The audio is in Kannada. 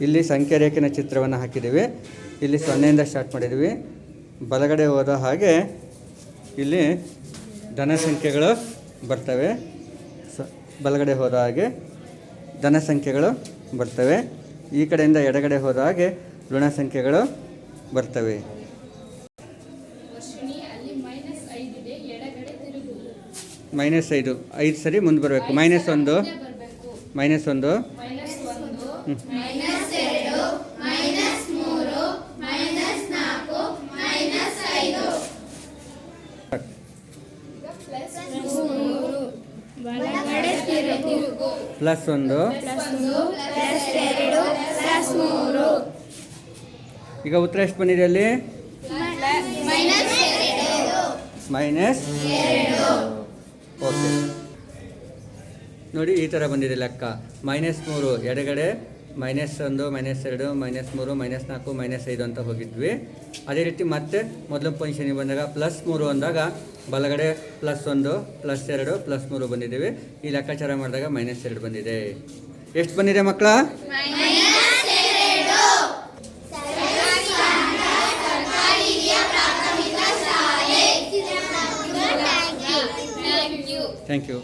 ಇಲ್ಲಿ ಸಂಖ್ಯೆ ರೇಖೆನ ಚಿತ್ರವನ್ನು ಹಾಕಿದ್ದೀವಿ. ಇಲ್ಲಿ 0ಇಂದ ಸ್ಟಾರ್ಟ್ ಮಾಡಿದ್ದೀವಿ. ಬಲಗಡೆ ಹೋದ ಹಾಗೆ ಇಲ್ಲಿ ಧನ ಸಂಖ್ಯೆಗಳು ಬರ್ತವೆ. ಬಲಗಡೆ ಹೋದ ಹಾಗೆ ಧನ ಸಂಖ್ಯೆಗಳು ಬರ್ತವೆ. ಈ ಕಡೆಯಿಂದ ಎಡಗಡೆ ಹೋದ ಹಾಗೆ ಋಣ ಸಂಖ್ಯೆಗಳು ಬರ್ತವೆ. -5 5 ಸರಿ ಮುಂದೆ ಬರಬೇಕು. -1 -1 +1 ಈಗ ಉತ್ತರ ಎಷ್ಟು ಬಂದಿದೆ ಅಲ್ಲಿ? -2. ಓಕೆ, ನೋಡಿ ಈ ಥರ ಬಂದಿದೆ ಲೆಕ್ಕ. -3 ಎಡಗಡೆ, -1 -2 -3 -4 -5 ಅಂತ ಹೋಗಿದ್ವಿ. ಅದೇ ರೀತಿ ಮತ್ತೆ ಮೊದಲ ಪೊಸಿಷನಿಗೆ ಬಂದಾಗ +3 ಅಂದಾಗ ಬಲಗಡೆ +1 +2 +3 ಬಂದಿದ್ದೀವಿ. ಈ ಲೆಕ್ಕಾಚಾರ ಮಾಡಿದಾಗ -2 ಬಂದಿದೆ. ಎಷ್ಟು ಬಂದಿದೆ ಮಕ್ಕಳ? Thank you.